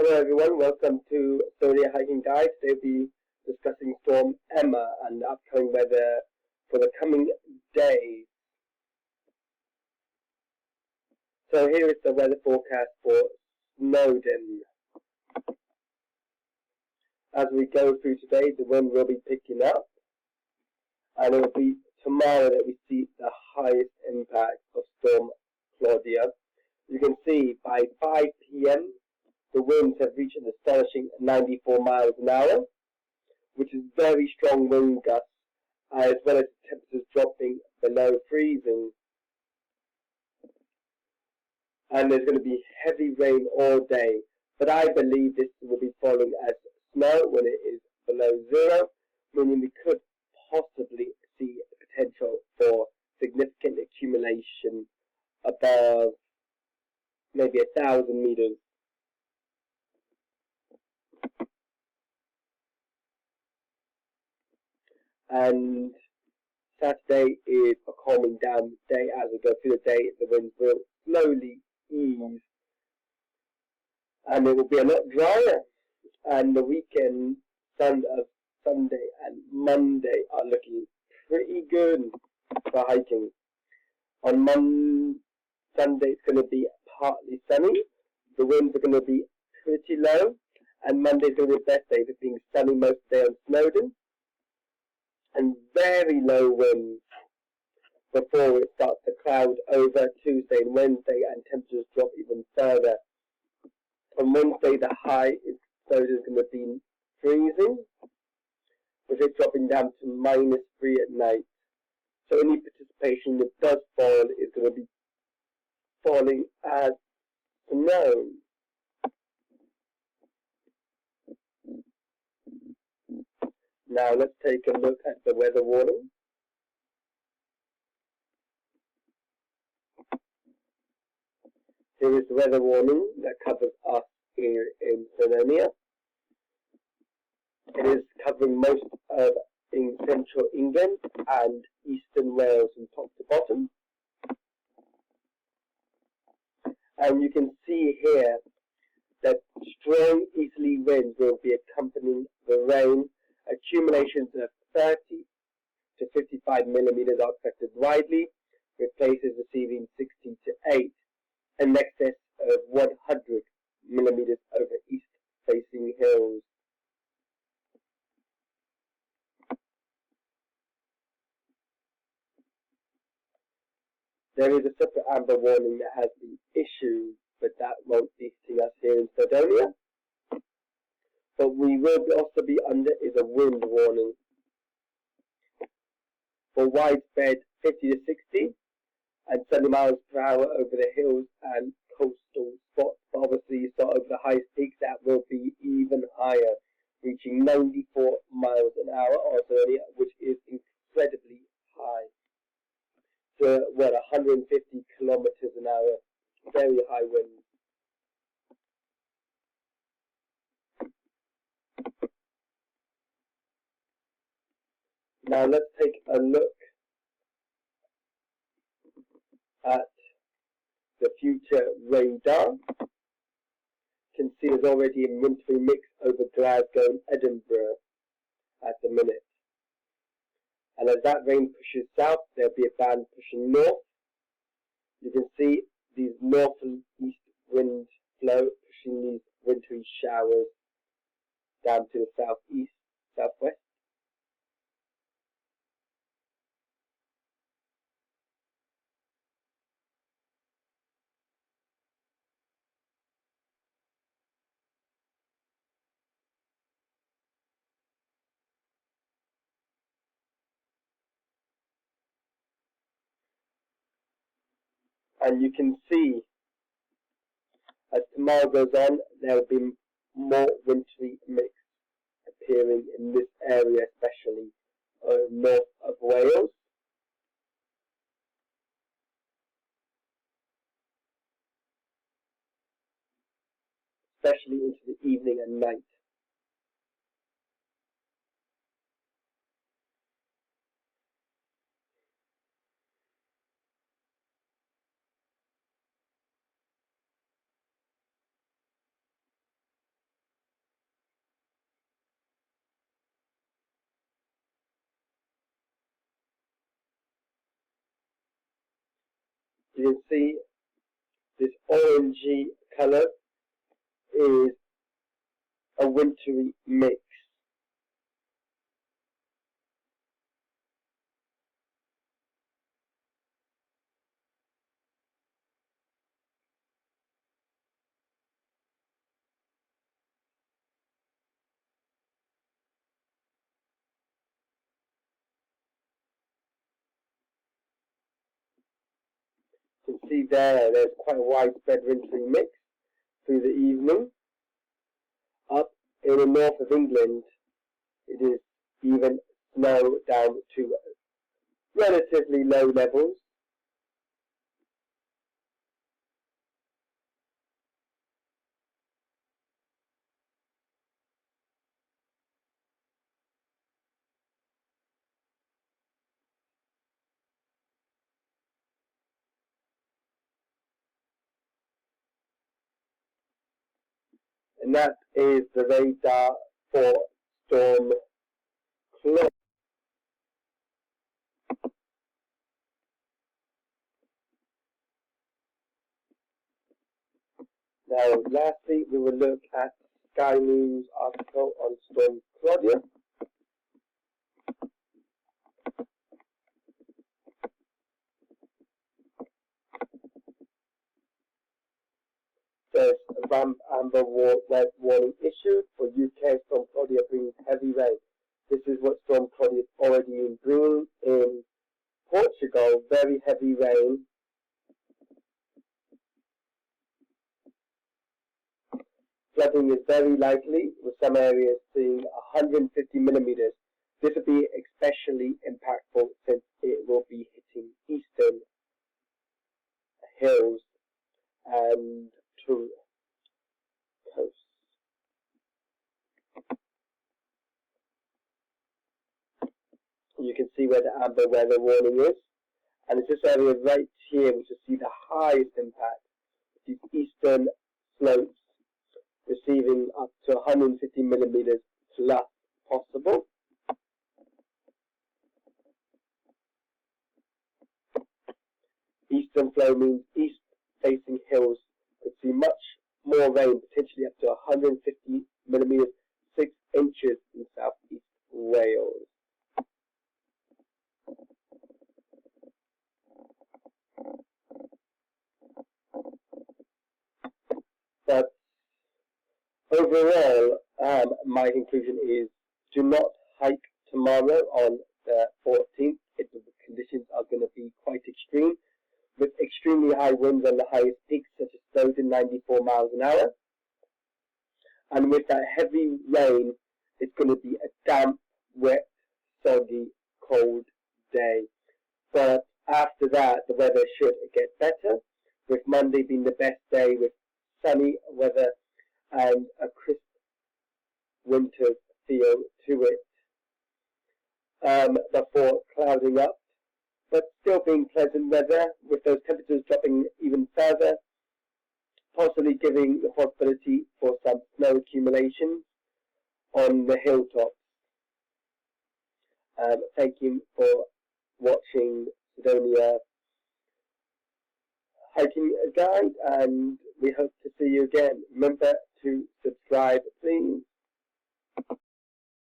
Hello everyone, welcome to Sonia Hiking Guide. Today we'll be discussing Storm Emma and the upcoming weather for the coming days. So here is the weather forecast for Snowdon. As we go through today, the wind will be picking up, and it will be tomorrow that we see the highest impact of Storm Claudia. You can see by 5 p.m. the winds have reached an astonishing 94 miles an hour, which is very strong wind gusts, as well as temperatures dropping below freezing. And there's going to be heavy rain all day, but I believe this will be falling as snow when it is below zero, meaning we could possibly see potential for significant accumulation above maybe 1,000 meters. And Saturday is a calming down day. As we go through the day, the winds will slowly ease, and it will be a lot drier. And the weekend, Sunday and Monday are looking pretty good for hiking. On Sunday, it's going to be partly sunny. The winds are going to be pretty low, and Monday's going to be the best day for being sunny most of the day on Snowdon, and very low winds before it starts to cloud over Tuesday and Wednesday, and temperatures drop even further. On Wednesday, the high is going to be freezing, with it dropping down to -3 at night. So any participation that does fall is going to be falling as snow. Now let's take a look at the weather warning. Here is the weather warning that covers us here in Sardinia. It is covering most of in central England and eastern Wales from top to bottom. And you can see here that strong easterly winds will be accompanying the rain. Accumulations of 30 to 55 millimeters are expected widely, with places receiving 60 to 8, and in excess of 100 millimeters over east-facing hills. There is a separate amber warning that has been issued, but that won't be hitting us here in Sardinia. But we will also be under is a wind warning for widespread 50 to 60 and 70 miles per hour over the hills and coastal spots. But obviously, so over the highest peaks, that will be even higher, reaching 94 miles an hour also earlier, which is incredibly high. So, 150 kilometers an hour, very high winds. Now let's take a look at the future radar. You can see there's already a wintry mix over Glasgow and Edinburgh at the minute. And as that rain pushes south, there'll be a band pushing north. You can see these north and east wind flow pushing these wintry showers down to the southeast, southwest. And you can see, as tomorrow goes on, there will be more wintry mix appearing in this area, especially north of Wales. Especially into the evening and night. You can see this orangey colour is a wintry mix. You can see there's quite a widespread wintry mix through the evening. Up in the north of England, it is even snow down to relatively low levels. And that is the radar for Storm Claudia. Now, lastly, we will look at Sky News article on Storm Claudia. There's a ramp amber red warning issued for UK. Storm Claudia brings heavy rain. This is what Storm Claudia is already bringing in Portugal. Very heavy rain. Flooding is very likely, with some areas seeing 150 millimeters. This will be especially impactful since it will be hitting eastern hills and to coast. You can see where the amber weather warning is, and it's this area right here which you see the highest impact. These eastern slopes receiving up to 150 millimeters plus possible. Eastern flow means east-facing hills could see much more rain, potentially up to 150 millimeters, 6 inches in southeast Wales. But overall, my conclusion is do not hike tomorrow on the 14th. The conditions are going to be quite extreme, with extremely high winds on the highest peaks, such as Snowdon, 94 miles an hour. And with that heavy rain, it's going to be a damp, wet, soggy, cold day. But after that, the weather should get better, with Monday being the best day with sunny weather and a crisp winter feel to it, before clouding up, but still being pleasant weather, with those temperatures dropping even further, possibly giving the possibility for some snow accumulation on the hilltops. Thank you for watching Sidonia Hiking Guide, and we hope to see you again. Remember to subscribe, please.